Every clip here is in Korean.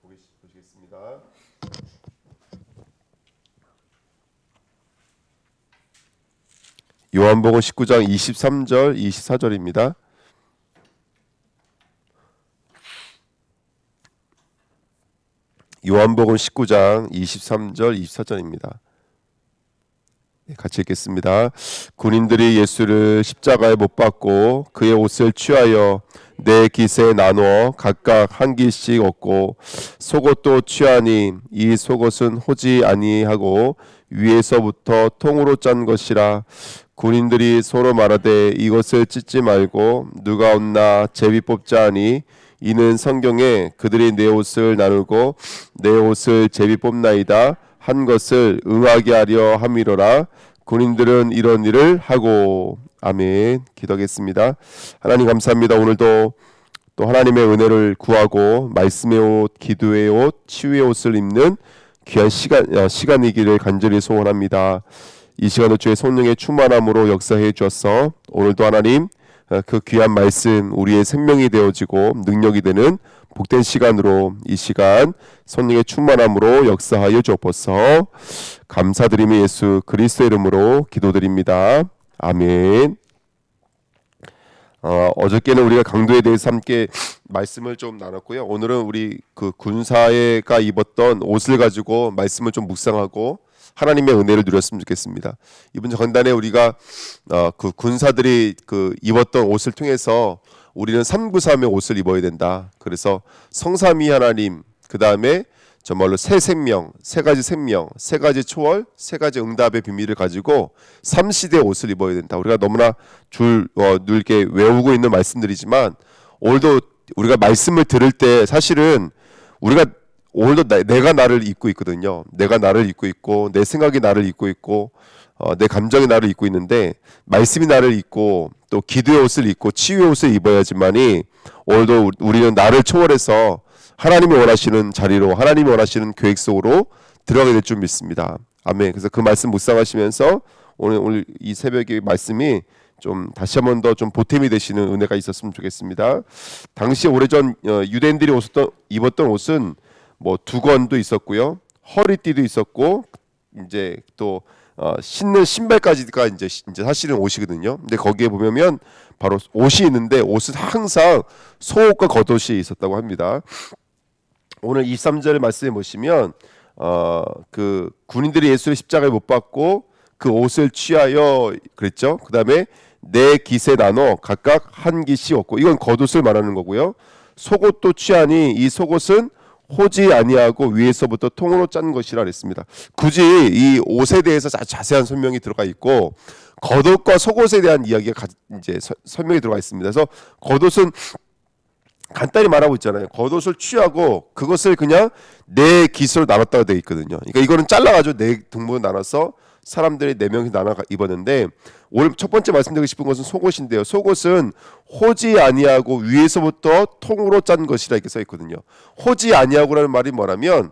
보시겠습니다. 요한복음 19장 23절 24절입니다. 요한복음 19장 23절 24절입니다. 같이 읽겠습니다. 군인들이 예수를 십자가에 못 박고 그의 옷을 취하여 네 깃에 나누어 각각 한 깃씩 얻고 속옷도 취하니 이 속옷은 호지 아니하고 위에서부터 통으로 짠 것이라. 군인들이 서로 말하되 이것을 찢지 말고 누가 얻나 제비 뽑자 하니 이는 성경에 그들이 내 옷을 나누고 내 옷을 제비 뽑나이다 한 것을 응하게 하려 함이로라. 군인들은 이런 일을 하고. 아멘. 기도하겠습니다. 하나님 감사합니다. 오늘도 또 하나님의 은혜를 구하고 말씀의 옷, 기도의 옷, 치유의 옷을 입는 귀한 시간이기를 간절히 소원합니다. 이 시간을 주의 성령의 충만함으로 역사해 주어서 오늘도 하나님 그 귀한 말씀 우리의 생명이 되어지고 능력이 되는 복된 시간으로 이 시간 성령의 충만함으로 역사하여 주옵소서. 감사드리며 예수 그리스도의 이름으로 기도드립니다. 아멘. 어저께는 우리가 강도에 대해서 함께 말씀을 좀 나눴고요. 오늘은 우리 그 군사가 입었던 옷을 가지고 말씀을 좀 묵상하고 하나님의 은혜를 누렸으면 좋겠습니다. 이번 주 강단에 우리가 그 군사들이 그 입었던 옷을 통해서 우리는 393의 옷을 입어야 된다. 그래서 성삼위 하나님, 그 다음에 정말로 새 생명, 세 가지 생명, 세 가지 초월, 세 가지 응답의 비밀을 가지고 3시대의 옷을 입어야 된다. 우리가 너무나 늘게 외우고 있는 말씀들이지만 오늘도 우리가 말씀을 들을 때 사실은 우리가 오늘도 내가 나를 입고 있거든요. 내가 나를 입고 있고 내 생각이 나를 입고 있고 내 감정이 나를 입고 있는데 말씀이 나를 입고 또 기도의 옷을 입고 치유의 옷을 입어야지만이 오늘도 우리는 나를 초월해서 하나님이 원하시는 자리로 하나님이 원하시는 계획 속으로 들어가게 될 줄 믿습니다. 아멘. 그래서 그 말씀 묵상하시면서 오늘 이 새벽의 말씀이 좀 다시 한번 더 좀 보탬이 되시는 은혜가 있었으면 좋겠습니다. 당시 오래전 유대인들이 입었던 옷은 뭐 두건도 있었고요, 허리띠도 있었고 이제 또 신는 신발까지가 이제 사실은 옷이거든요. 근데 거기에 보면 바로 옷이 있는데 옷은 항상 속옷과 겉옷이 있었다고 합니다. 오늘 23절의 말씀에 보시면 그 군인들이 예수를 십자가에 못 박고 그 옷을 취하여 그랬죠. 그 다음에 네 깃에 나눠 각각 한 깃씩 얻고, 이건 겉옷을 말하는 거고요. 속옷도 취하니 이 속옷은 호지 아니하고 위에서부터 통으로 짠 것이라 그랬습니다. 굳이 이 옷에 대해서 자세한 설명이 들어가 있고 겉옷과 속옷에 대한 이야기가 이제 설명이 들어가 있습니다. 그래서 겉옷은 간단히 말하고 있잖아요. 겉옷을 취하고 그것을 그냥 네 깃으로 나눴다고 되어 있거든요. 그러니까 이거는 잘라가지고 네 등분으로 나눠서 사람들이 네 명이 나눠 입었는데, 오늘 첫 번째 말씀드리고 싶은 것은 속옷인데요. 속옷은 호지 아니하고 위에서부터 통으로 짠 것이라 이렇게 써 있거든요. 호지 아니하고라는 말이 뭐냐면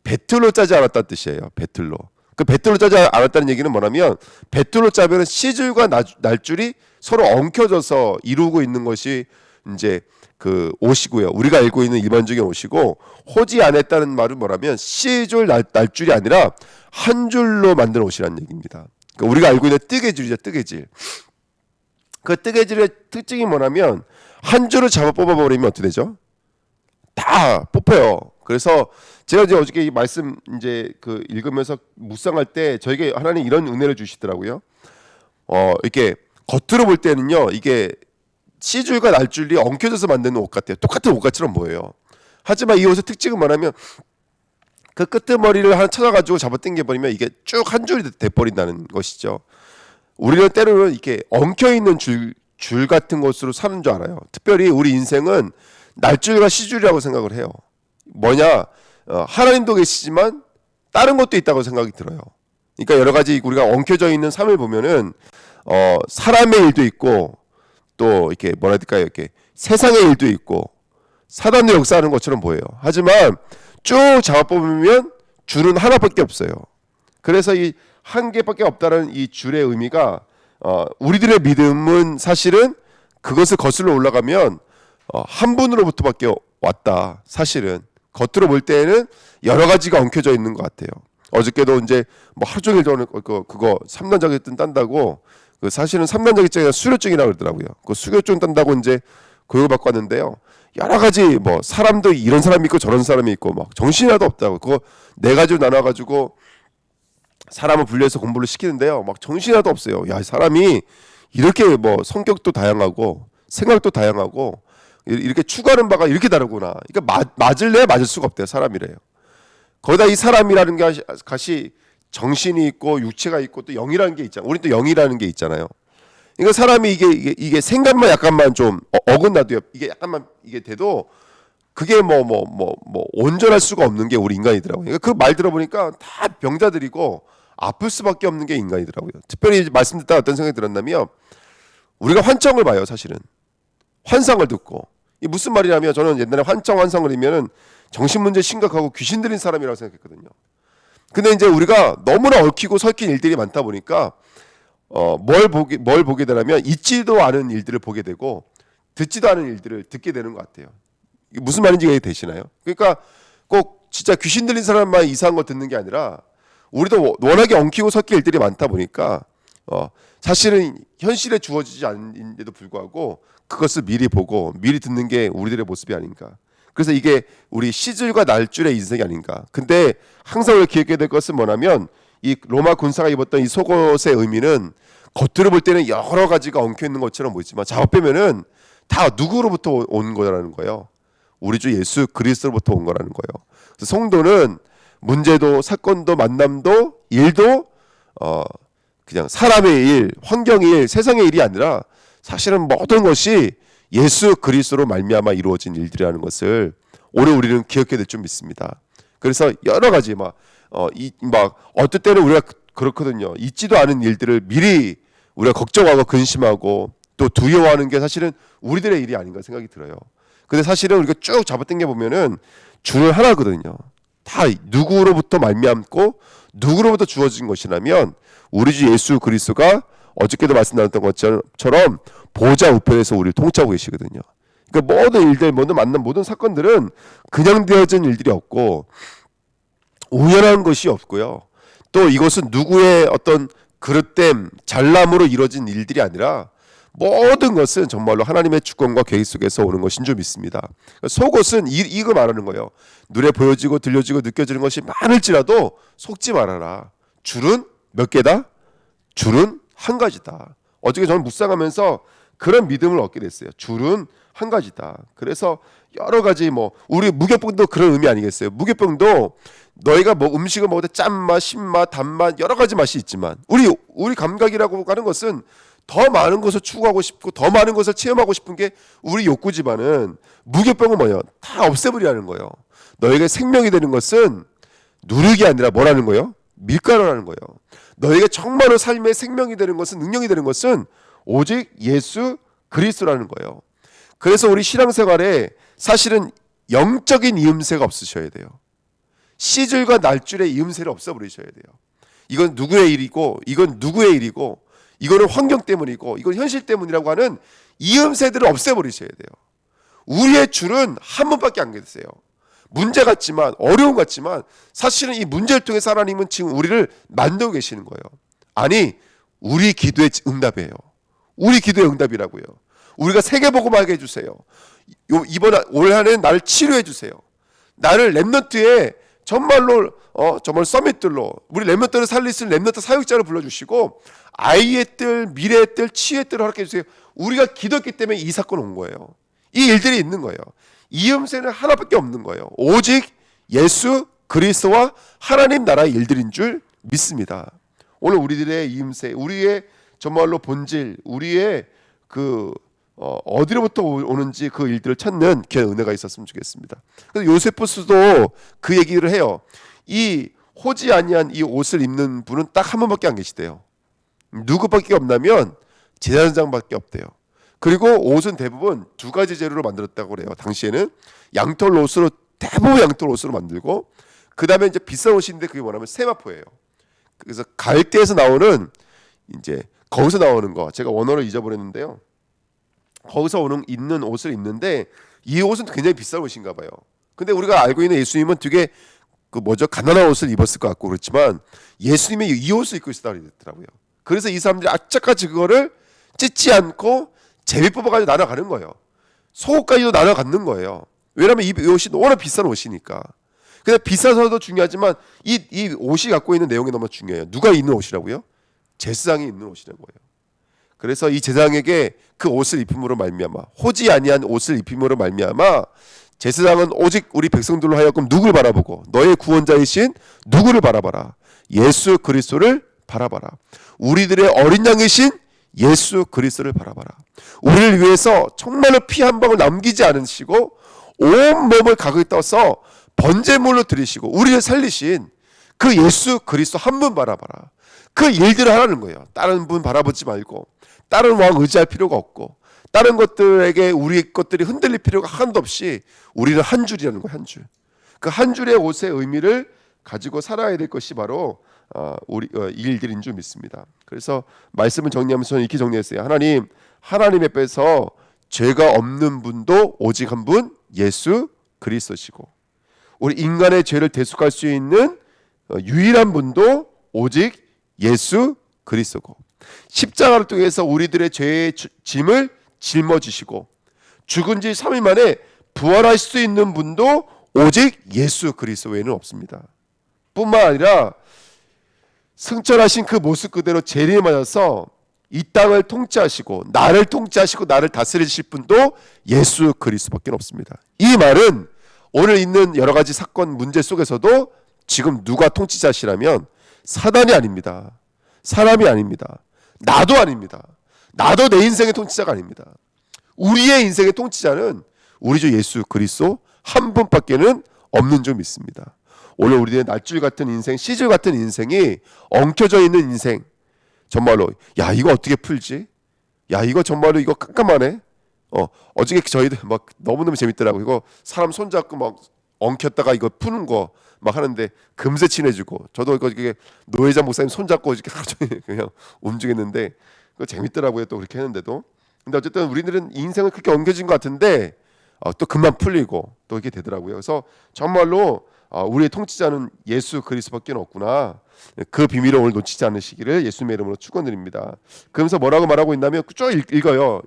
배틀로 짜지 않았다는 뜻이에요. 배틀로. 그 배틀로 짜지 않았다는 얘기는 뭐냐면 배틀로 짜면 시줄과 날줄이 서로 엉켜져서 이루고 있는 것이 이제 그 옷이고요. 우리가 알고 있는 일반적인 옷이고, 호지 안 했다는 말은 뭐냐면 시줄 날줄이 아니라 한 줄로 만든 옷이라는 얘기입니다. 그러니까 우리가 알고 있는 뜨개질이죠. 뜨개질. 그 뜨개질의 특징이 뭐냐면 한 줄을 잡아 뽑아버리면 어떻게 되죠? 다 뽑혀요. 그래서 제가 이제 어저께 이 말씀 이제 그 읽으면서 묵상할 때 저에게 하나님 이런 은혜를 주시더라고요. 이렇게 겉으로 볼 때는요, 이게 시줄과 날줄이 엉켜져서 만드는 옷 같아요. 똑같은 옷같이는 보여요. 하지만 이 옷의 특징은 뭐냐면 그 끄트머리를 하나 찾아가지고 잡아당겨버리면 이게 쭉 한 줄이 돼버린다는 것이죠. 우리는 때로는 이렇게 엉켜있는 줄 같은 것으로 사는 줄 알아요. 특별히 우리 인생은 날줄과 시줄이라고 생각을 해요. 뭐냐, 하나님도 계시지만 다른 것도 있다고 생각이 들어요. 그러니까 여러 가지 우리가 엉켜져 있는 삶을 보면은 사람의 일도 있고 또 이렇게 뭐라 해야 될까요? 이렇게 세상의 일도 있고 사단의 역사하는 것처럼 보여요. 하지만 쭉 잡아보면 줄은 하나밖에 없어요. 그래서 이 한 개밖에 없다는 이 줄의 의미가 우리들의 믿음은 사실은 그것을 거슬러 올라가면 한 분으로부터밖에 왔다. 사실은 겉으로 볼 때에는 여러 가지가 엉켜져 있는 것 같아요. 어저께도 이제 뭐 하루 종일 저는 그거 3단 자격증 딴다고 그 사실은 3단 자격증이 아니라 수료증이라고 그러더라고요. 그 수료증 딴다고 이제 교육을 받고 왔는데요. 여러 가지 뭐 사람도 이런 사람이 있고 저런 사람이 있고 막 정신이 하나도 없다고 그거 네 가지로 나눠 가지고 사람을 분류해서 공부를 시키는데요. 막 정신이 하나도 없어요. 야, 사람이 이렇게 뭐 성격도 다양하고 생각도 다양하고 이렇게 추구하는 바가 이렇게 다르구나. 그러니까 맞을래 맞을 수가 없대요. 사람이래요. 거기다 이 사람이라는 게 같이 정신이 있고 육체가 있고 또 영이라는 게 있잖아요. 우리 또 영이라는 게 있잖아요. 그러니까 사람이 이게 생각만 약간만 좀 어긋나도요. 이게 약간만 이게 돼도 그게 온전할 수가 없는 게 우리 인간이더라고요. 그러니까 그 말 들어보니까 다 병자들이고 아플 수밖에 없는 게 인간이더라고요. 특별히 말씀 듣다 어떤 생각이 들었냐면 우리가 환청을 봐요. 사실은 환상을 듣고 이 무슨 말이냐면 저는 옛날에 환상을 이면은 정신문제 심각하고 귀신 들린 사람이라고 생각했거든요. 근데 이제 우리가 너무나 얽히고 설킨 일들이 많다 보니까 뭘 보게 되냐면 있지도 않은 일들을 보게 되고 듣지도 않은 일들을 듣게 되는 것 같아요. 이게 무슨 말인지 이해되시나요? 그러니까 꼭 진짜 귀신 들린 사람만 이상한 거 듣는 게 아니라 우리도 워낙에 엉키고 섞일 일들이 많다 보니까 사실은 현실에 주어지지 않는데도 불구하고 그것을 미리 보고 미리 듣는 게 우리들의 모습이 아닌가. 그래서 이게 우리 시줄과 날줄의 인생이 아닌가. 근데 항상 우리가 기억해야 될 것은 뭐냐면 이 로마 군사가 입었던 이 속옷의 의미는 겉으로 볼 때는 여러 가지가 엉켜 있는 것처럼 보이지만 작업 빼면은 다 누구로부터 온 거라는 거예요. 우리 주 예수 그리스도로부터 온 거라는 거예요. 그래서 성도는 문제도 사건도 만남도 일도 그냥 사람의 일, 환경의 일, 세상의 일이 아니라 사실은 모든 것이 예수 그리스도로 말미암아 이루어진 일들이라는 것을 오늘 우리는 기억해야 될 줄 믿습니다. 그래서 여러 가지 막 어떨 때는 우리가 그렇거든요. 있지도 않은 일들을 미리 우리가 걱정하고 근심하고 또 두려워하는 게 사실은 우리들의 일이 아닌가 생각이 들어요. 근데 사실은 우리가 쭉 잡아당겨 보면은 주는 하나거든요. 다 누구로부터 말미암고 누구로부터 주어진 것이라면 우리 주 예수 그리스도가 어저께도 말씀 나눴던 것처럼 보좌 우편에서 우리를 통치하고 계시거든요. 그러니까 모든 일들, 모든 만난 모든 사건들은 그냥 되어진 일들이 없고 우연한 것이 없고요. 또 이것은 누구의 어떤 그릇됨, 잘남으로 이루어진 일들이 아니라 모든 것은 정말로 하나님의 주권과 계획 속에서 오는 것인 줄 믿습니다. 속옷은 이거 말하는 거예요. 눈에 보여지고 들려지고 느껴지는 것이 많을지라도 속지 말아라. 줄은 몇 개다? 줄은 한 가지다. 어저께 저는 묵상하면서 그런 믿음을 얻게 됐어요. 줄은 한 가지다. 그래서 여러 가지 우리 무교병도 그런 의미 아니겠어요? 무교병도 너희가 음식을 먹을 때 짠맛, 신맛, 단맛 여러 가지 맛이 있지만 우리 감각이라고 하는 것은 더 많은 것을 추구하고 싶고 더 많은 것을 체험하고 싶은 게 우리 욕구지만은 무교병은 뭐예요? 다 없애버리라는 거예요. 너에게 생명이 되는 것은 누룩이 아니라 뭐라는 거예요? 밀가루라는 거예요. 너에게 정말로 삶의 생명이 되는 것은 능력이 되는 것은 오직 예수 그리스도라는 거예요. 그래서 우리 신앙생활에 사실은 영적인 이음새가 없으셔야 돼요. 시줄과 날줄의 이음새를 없애버리셔야 돼요. 이건 누구의 일이고 이건 누구의 일이고 이거는 환경 때문이고 이건 현실 때문이라고 하는 이음새들을 없애버리셔야 돼요. 우리의 줄은 한 번밖에 안 계세요. 문제 같지만 어려움 같지만 사실은 이 문제를 통해서 하나님은 지금 우리를 만들고 계시는 거예요. 아니 우리 기도의 응답이에요. 우리 기도의 응답이라고요. 우리가 세계복음하게 해주세요. 이번 올 한해는 나를 치료해 주세요. 나를 렘넌트에 정말 서밋들로 우리 렘넌트를 살릴 수 있는 렘넌트 사역자를 불러주시고 아이의 뜰, 미래의 뜰, 치유의 뜰을 허락해 주세요. 우리가 기도했기 때문에 이 사건 온 거예요. 이 일들이 있는 거예요. 이음새는 하나밖에 없는 거예요. 오직 예수 그리스도와 하나님 나라의 일들인 줄 믿습니다. 오늘 우리들의 이음새, 우리의 정말로 본질, 우리의 어디로부터 오는지 그 일들을 찾는 귀한 은혜가 있었으면 좋겠습니다. 그래서 요세푸스도 그 얘기를 해요. 이 호지 아니한 이 옷을 입는 분은 딱 한 분밖에 안 계시대요. 누구밖에 없냐면 제사장밖에 없대요. 그리고 옷은 대부분 두 가지 재료로 만들었다고 그래요. 당시에는 양털 옷으로 대부분 양털 옷으로 만들고 그 다음에 이제 비싼 옷인데 그게 뭐냐면 세마포예요. 그래서 갈대에서 나오는 이제 거기서 나오는 거 제가 원어를 잊어버렸는데요. 거기서 있는 옷을 입는데 이 옷은 굉장히 비싼 옷인가 봐요. 근데 우리가 알고 있는 예수님은 되게 가난한 옷을 입었을 것 같고 그렇지만 예수님이 이 옷을 입고 있었다고 그랬더라고요. 그래서 이 사람들이 악착같이 그거를 찢지 않고 제비 뽑아가지고 나눠가는 거예요. 속옷까지도 나눠 갖는 거예요. 왜냐하면 이 옷이 워낙 비싼 옷이니까. 근데 비싸서도 중요하지만 이 옷이 갖고 있는 내용이 너무 중요해요. 누가 입는 옷이라고요? 제사장이 입는 옷이라는 거예요. 그래서 이 제사장에게 그 옷을 입힘으로 말미암아, 호지 아니한 옷을 입힘으로 말미암아 제사장은 오직 우리 백성들로 하여금 누구를 바라보고, 너의 구원자이신 누구를 바라봐라? 예수 그리스도를 바라봐라. 우리들의 어린 양이신 예수 그리스도를 바라봐라. 우리를 위해서 정말로 피 한 방울 남기지 않으시고 온 몸을 가까이 떠서 번제물로 드리시고 우리를 살리신 그 예수 그리스도 한 분 바라봐라. 그 일들을 하라는 거예요. 다른 분 바라보지 말고, 다른 왕 의지할 필요가 없고, 다른 것들에게 우리 것들이 흔들릴 필요가 하나도 없이 우리는 한 줄이라는 거예요. 한 줄. 그 한 줄의 옷의 의미를 가지고 살아야 될 것이 바로 우리 이 일들인 줄 믿습니다. 그래서 말씀을 정리하면서 저는 이렇게 정리했어요. 하나님의 빼서 죄가 없는 분도 오직 한 분 예수 그리스도시고, 우리 인간의 죄를 대속할 수 있는 유일한 분도 오직 예수 그리스도고, 십자가를 통해서 우리들의 죄의 짐을 짊어지시고 죽은 지 3일 만에 부활할 수 있는 분도 오직 예수 그리스도 외에는 없습니다. 뿐만 아니라 승천하신 그 모습 그대로 재림에 맞아서 이 땅을 통치하시고 나를 통치하시고 나를 다스리실 분도 예수 그리스도밖에 없습니다. 이 말은 오늘 있는 여러 가지 사건 문제 속에서도 지금 누가 통치자시라면 사단이 아닙니다. 사람이 아닙니다. 나도 아닙니다. 나도 내 인생의 통치자가 아닙니다. 우리의 인생의 통치자는 우리 주 예수 그리스도 한 분밖에는 없는 줄 믿습니다. 오늘 우리의 날줄 같은 인생, 시줄 같은 인생이 엉켜져 있는 인생, 정말로 야 이거 어떻게 풀지? 야 이거 정말로 이거 깜깜하네. 어저께 저희들 막 너무너무 재밌더라고. 이거 사람 손잡고 막 엉켰다가 이거 푸는 거 막 하는데 금세 친해지고, 저도 이거 노회장 목사님 손잡고 이렇게 하루 종일 그냥 움직였는데 그거 재밌더라고요. 또 그렇게 했는데도. 근데 어쨌든 우리들은 인생을 그렇게 엉겨진 것 같은데 또 금방 풀리고 또 이렇게 되더라고요. 그래서 정말로 우리의 통치자는 예수 그리스도밖에 없구나. 그 비밀을 오늘 놓치지 않으시기를 예수님의 이름으로 축원드립니다. 그러면서 뭐라고 말하고 있냐면 쭉 읽어요.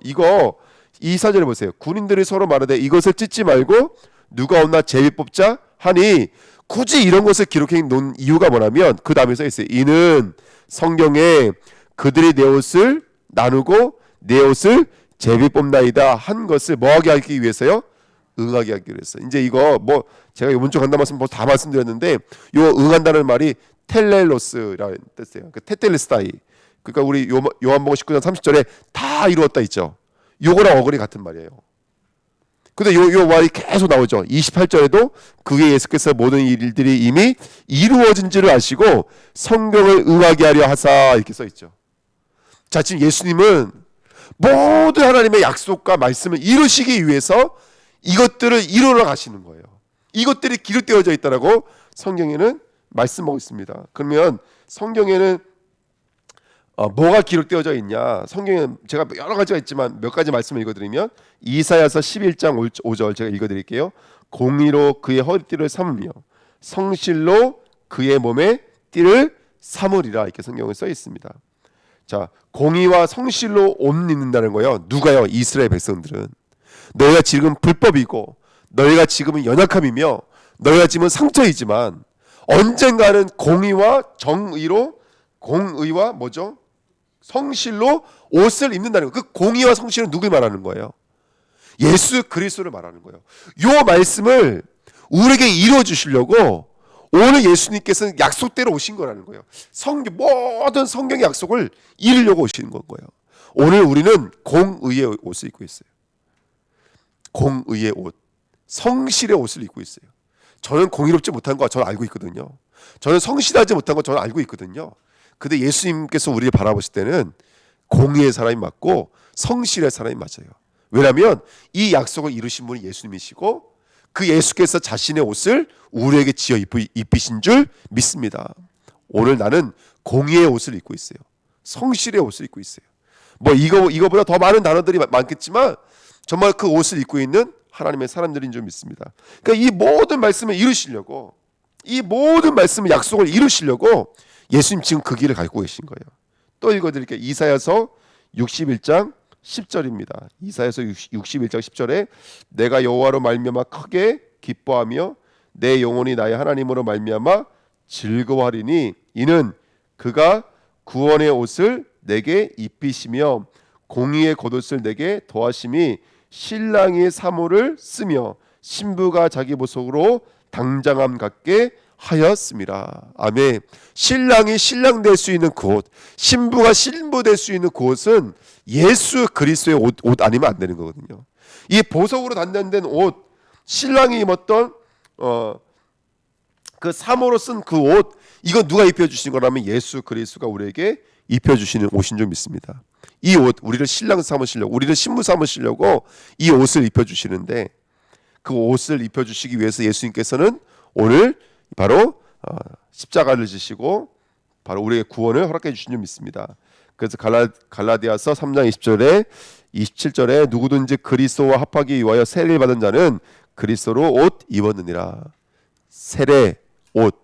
이 사절을 보세요. 군인들이 서로 말하되 이것을 찢지 말고 누가 없나 제비 뽑자 하니, 굳이 이런 것을 기록해 놓은 이유가 뭐냐면 그 다음에 써 있어요. 이는 성경에 그들이 내 옷을 나누고 내 옷을 제비 뽑나이다 한 것을 뭐하게 하기 위해서요? 응하게 하기 위해서. 이제 이거 제가 이번 주 간다 말씀 다 말씀드렸는데, 요 응한다는 말이 텔렐로스라는 뜻이에요. 그 테텔레스타이. 그러니까 우리 요한복음 19장 30절에 다 이루었다 있죠. 요거랑 어근이 같은 말이에요. 근데 요 말이 계속 나오죠. 28절에도 그게 예수께서 모든 일들이 이미 이루어진 줄을 아시고 성경을 응하게 하려 하사 이렇게 써 있죠. 자, 지금 예수님은 모든 하나님의 약속과 말씀을 이루시기 위해서 이것들을 이루러 가시는 거예요. 이것들이 기록되어져 있다라고 성경에는 말씀하고 있습니다. 그러면 성경에는 뭐가 기록되어져 있냐? 성경에 제가 여러 가지가 있지만 몇 가지 말씀을 읽어드리면, 이사야서 11장 5절 제가 읽어드릴게요. 공의로 그의 허리띠를 삼으며 성실로 그의 몸에 띠를 삼으리라, 이렇게 성경에 써 있습니다. 자, 공의와 성실로 옷 입는다는 거예요. 누가요? 이스라엘 백성들은. 너희가 지금 불법이고 너희가 지금은 연약함이며 너희가 지금은 상처이지만 언젠가는 공의와 정의로, 공의와 뭐죠? 성실로 옷을 입는다는 거예요. 그 공의와 성실은 누굴 말하는 거예요? 예수 그리스도를 말하는 거예요. 이 말씀을 우리에게 이루어 주시려고 오늘 예수님께서는 약속대로 오신 거라는 거예요. 모든 성경의 약속을 이루려고 오시는 거예요. 오늘 우리는 공의의 옷을 입고 있어요. 공의의 옷, 성실의 옷을 입고 있어요. 저는 공의롭지 못한 거 저는 알고 있거든요. 저는 성실하지 못한 거 저는 알고 있거든요. 근데 예수님께서 우리를 바라보실 때는 공의의 사람이 맞고 성실의 사람이 맞아요. 왜냐하면 이 약속을 이루신 분이 예수님이시고 그 예수께서 자신의 옷을 우리에게 지어 입히신 줄 믿습니다. 오늘 나는 공의의 옷을 입고 있어요. 성실의 옷을 입고 있어요. 이거보다 더 많은 단어들이 많겠지만 정말 그 옷을 입고 있는 하나님의 사람들인 줄 믿습니다. 그러니까 이 모든 말씀을 이루시려고, 이 모든 말씀을 약속을 이루시려고 예수님 지금 그 길을 가고 계신 거예요. 또 읽어드릴게요. 이사야서 61장 10절입니다. 이사야서 61장 10절에 내가 여호와로 말미암아 크게 기뻐하며 내 영혼이 나의 하나님으로 말미암아 즐거워하리니 이는 그가 구원의 옷을 내게 입히시며 공의의 겉옷을 내게 더하심이 신랑이 사모를 쓰며 신부가 자기 보석으로 당장함 같게 하였습니다. 아멘. 신랑이 신랑 될 수 있는 그 옷, 신부가 신부 될 수 있는 그 옷은 예수 그리스도의 옷 아니면 안 되는 거거든요. 이 보석으로 단장된 옷, 신랑이 입었던 그 사모로 쓴 그 옷, 이건 누가 입혀주신 거라면 예수 그리스도가 우리에게 입혀주시는 옷인 줄 믿습니다. 이 옷, 우리를 신랑 삼으시려고, 우리를 신부 삼으시려고 이 옷을 입혀주시는데, 그 옷을 입혀주시기 위해서 예수님께서는 오늘 바로 십자가를 지시고 바로 우리의 구원을 허락해 주신 줄 믿습니다. 그래서 갈라디아서 3장 20절에 27절에 누구든지 그리스도와 합하기 위하여 세례를 받은 자는 그리스도로 옷 입었느니라. 세례, 옷.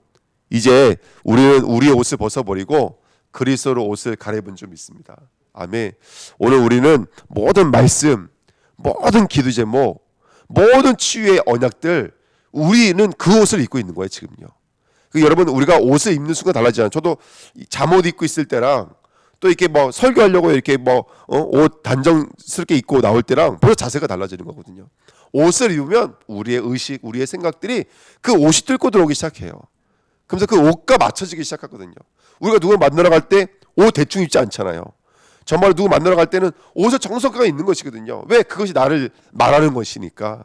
이제 우리는 우리의 옷을 벗어버리고 그리스도로 옷을 갈아입은 줄 믿습니다. 아멘. 오늘 우리는 모든 말씀, 모든 기도 제목, 모든 치유의 언약들, 우리는 그 옷을 입고 있는 거예요 지금요. 여러분, 우리가 옷을 입는 순간 달라지잖아요. 저도 잠옷 입고 있을 때랑 또 이렇게 뭐 설교하려고 이렇게 옷 단정스럽게 입고 나올 때랑 벌써 자세가 달라지는 거거든요. 옷을 입으면 우리의 의식, 우리의 생각들이 그 옷이 뚫고 들어오기 시작해요. 그러면서 그 옷과 맞춰지기 시작하거든요. 우리가 누굴 만나러 갈 때 옷 대충 입지 않잖아요. 정말 누구 만나러 갈 때는 옷에 정성가가 있는 것이거든요. 왜? 그것이 나를 말하는 것이니까.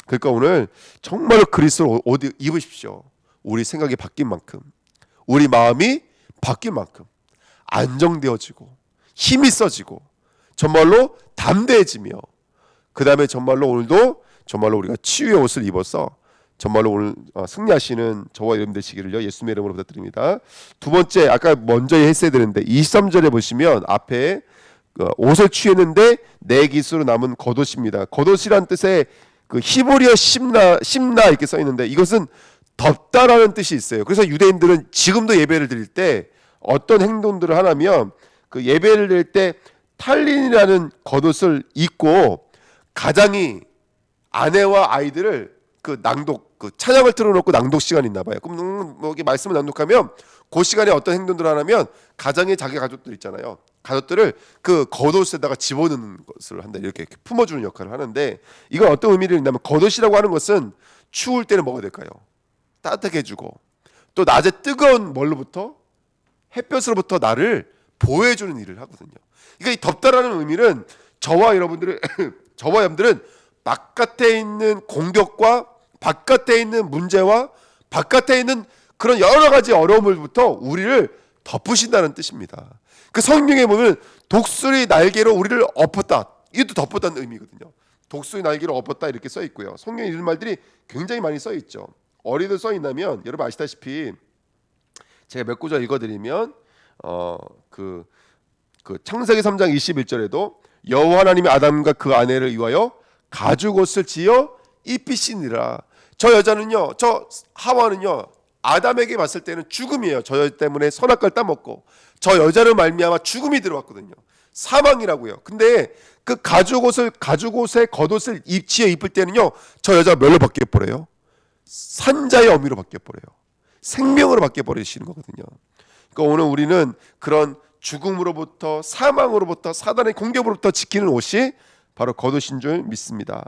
그러니까 오늘 정말로 그리스도로 옷 입으십시오. 우리 생각이 바뀐 만큼, 우리 마음이 바뀐 만큼 안정되어지고 힘이 써지고 정말로 담대해지며, 그 다음에 정말로 오늘도 정말로 우리가 치유의 옷을 입어서 정말로 오늘 승리하시는 저와 여러분 되시기를요 예수님의 이름으로 부탁드립니다. 두 번째, 아까 먼저 했어야 되는데 23절에 보시면 앞에 옷을 취했는데 내 깃으로 남은 겉옷입니다. 겉옷이란 뜻의 그 히브리어 심나 이렇게 써 있는데 이것은 덮다라는 뜻이 있어요. 그래서 유대인들은 지금도 예배를 드릴 때 어떤 행동들을 하냐면 그 예배를 드릴 때 탈린이라는 겉옷을 입고 가장이 아내와 아이들을 그 낭독, 그 찬양을 틀어놓고 낭독 시간이 있나 봐요. 그럼 뭐 이렇게 말씀을 낭독하면 그 시간에 어떤 행동들을 하냐면 가장의 자기 가족들 있잖아요. 가족들을 그 겉옷에다가 집어넣는 것을 한다. 이렇게 품어주는 역할을 하는데, 이건 어떤 의미를 있냐면 겉옷이라고 하는 것은 추울 때는 뭐가 될까요? 따뜻하게 해주고, 또 낮에 뜨거운 뭘로부터? 햇볕으로부터 나를 보호해주는 일을 하거든요. 그러니까 이 덥다라는 의미는 저와 여러분들은 바깥에 있는 공격과 바깥에 있는 문제와 바깥에 있는 그런 여러 가지 어려움을부터 우리를 덮으신다는 뜻입니다. 그 성경에 보면 독수리 날개로 우리를 엎었다, 이것도 덮었다는 의미거든요. 독수리 날개로 엎었다 이렇게 써 있고요. 성경에 이런 말들이 굉장히 많이 써 있죠. 어디도 써 있냐면 여러분 아시다시피 제가 몇 구절 읽어드리면 그 창세기 3장 21절에도 여호와 하나님이 아담과 그 아내를 위하여 가죽옷을 지어 입히시니라. 저 여자는요, 저 하와는요, 아담에게 봤을 때는 죽음이에요. 저 여자 때문에 선악과를 따먹고 저 여자를 말미암아 죽음이 들어왔거든요. 사망이라고요. 근데 그 가죽옷의 겉옷을 지어 입을 때는요, 저 여자가 뭘로 바뀌어 버려요? 산자의 어미로 바뀌어 버려요. 생명으로 바뀌어 버리시는 거거든요. 그러니까 오늘 우리는 그런 죽음으로부터, 사망으로부터, 사단의 공격으로부터 지키는 옷이 바로 겉옷인 줄 믿습니다.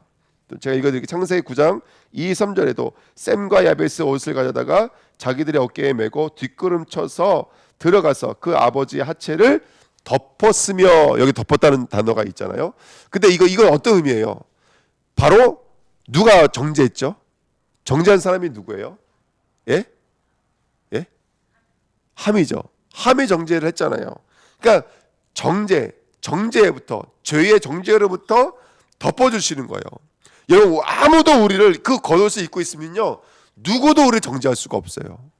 제가 읽어드릴게요. 창세기 9장 2, 3절에도 셈과 야베스 옷을 가져다가 자기들의 어깨에 메고 뒷걸음쳐서 들어가서 그 아버지의 하체를 덮었으며, 여기 덮었다는 단어가 있잖아요. 근데 이건 어떤 의미예요? 바로 누가 정죄했죠? 정죄한 사람이 누구예요? 예? 예? 함이죠. 함이 정죄를 했잖아요. 그러니까 정죄부터, 죄의 정죄로부터 덮어주시는 거예요. 여러분, 아무도 우리를 그 겉옷을 입고 있으면요, 누구도 우리를 정죄할 수가 없어요.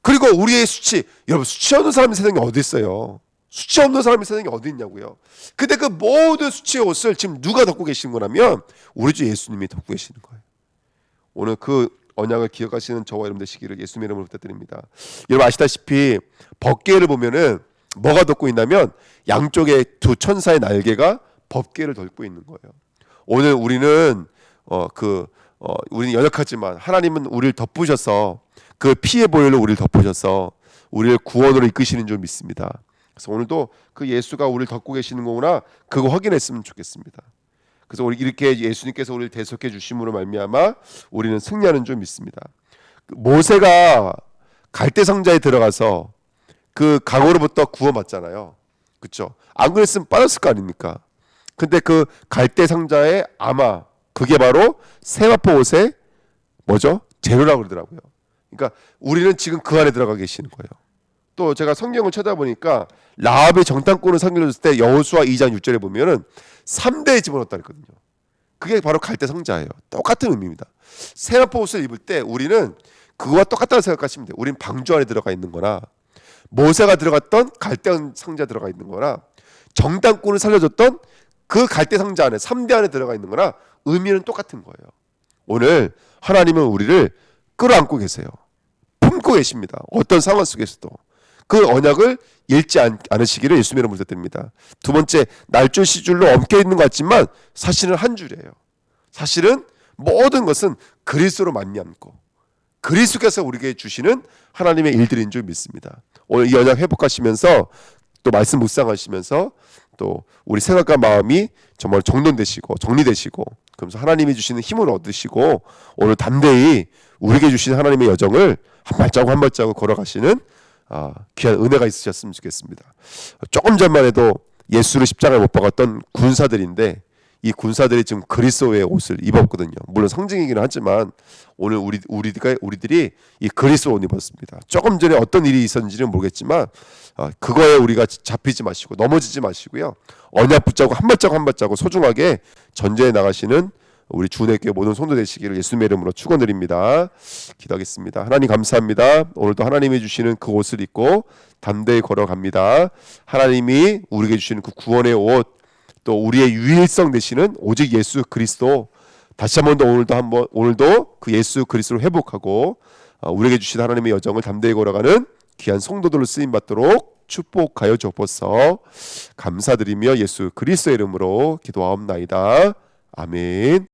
그리고 우리의 수치, 여러분 수치 없는 사람이 세상에 어디 있어요? 수치 없는 사람이 세상에 어디 있냐고요. 근데 그 모든 수치의 옷을 지금 누가 덮고 계시는 거라면 우리 주 예수님이 덮고 계시는 거예요. 오늘 그 언약을 기억하시는 저와 여러분 되시기를 예수님의 이름으로 부탁드립니다. 여러분 아시다시피 법궤를 보면은 뭐가 덮고 있냐면 양쪽에 두 천사의 날개가 법궤를 덮고 있는 거예요. 오늘 우리는 우리는 연약하지만 하나님은 우리를 덮으셔서 그 피의 보혈로 우리를 덮으셔서 우리를 구원으로 이끄시는 줄 믿습니다. 그래서 오늘도 그 예수가 우리를 덮고 계시는 거구나 그거 확인했으면 좋겠습니다. 그래서 우리 이렇게 예수님께서 우리를 대속해 주심으로 말미암아 우리는 승리하는 줄 믿습니다. 모세가 갈대 상자에 들어가서 그 강으로부터 구원받잖아요. 그렇죠? 안 그랬으면 빠졌을 거 아닙니까? 근데 그 갈대 상자에 아마 그게 바로 세마포 옷의 뭐죠? 재료라고 그러더라고요. 그러니까 우리는 지금 그 안에 들어가 계시는 거예요. 또 제가 성경을 찾아보니까 라합의 정탐꾼을 상기해줬을 때 여호수아 2장 6절에 보면은 3대에 집어넣었다 그랬거든요. 그게 바로 갈대 상자예요. 똑같은 의미입니다. 세마포 옷을 입을 때 우리는 그거와 똑같다고 생각하시면 돼요. 우리는 방주 안에 들어가 있는 거나 모세가 들어갔던 갈대 상자 들어가 있는 거나 정탐꾼을 살려줬던 그 갈대 상자 안에 3대 안에 들어가 있는 거나 의미는 똑같은 거예요. 오늘 하나님은 우리를 끌어안고 계세요. 품고 계십니다. 어떤 상황 속에서도 그 언약을 잃지 않으시기를 예수님의 이름으로 부탁드립니다. 두 번째, 날줄 시줄로 엉켜 있는 것 같지만 사실은 한 줄이에요. 사실은 모든 것은 그리스도로 말미암고 그리스도께서 우리에게 주시는 하나님의 일들인 줄 믿습니다. 오늘 이 언약 회복하시면서 또 말씀 묵상하시면서 또 우리 생각과 마음이 정말 정돈되시고 정리되시고 그러면서 하나님이 주시는 힘을 얻으시고 오늘 담대히 우리에게 주신 하나님의 여정을 한 발자국 한 발자국 걸어가시는 귀한 은혜가 있으셨으면 좋겠습니다. 조금 전만 해도 예수를 십자가에 못 박았던 군사들인데 이 군사들이 지금 그리스도의 옷을 입었거든요. 물론 상징이기는 하지만 오늘 우리들이 이 그리스도 옷 입었습니다. 조금 전에 어떤 일이 있었는지는 모르겠지만 그거에 우리가 잡히지 마시고 넘어지지 마시고요. 언약 붙잡고 한 발자국 한 발자국 소중하게 전쟁에 나가시는 우리 주님께 모든 손도 되시기를 예수님의 이름으로 축원드립니다. 기도하겠습니다. 하나님 감사합니다. 오늘도 하나님이 주시는 그 옷을 입고 담대히 걸어갑니다. 하나님이 우리에게 주시는 그 구원의 옷 또 우리의 유일성 되시는 오직 예수 그리스도 다시 한 번 더 오늘도 그 예수 그리스도를 회복하고 우리에게 주신 하나님의 여정을 담대히 걸어가는 귀한 성도들로 쓰임 받도록 축복하여 주옵소서. 감사드리며 예수 그리스도의 이름으로 기도하옵나이다. 아멘.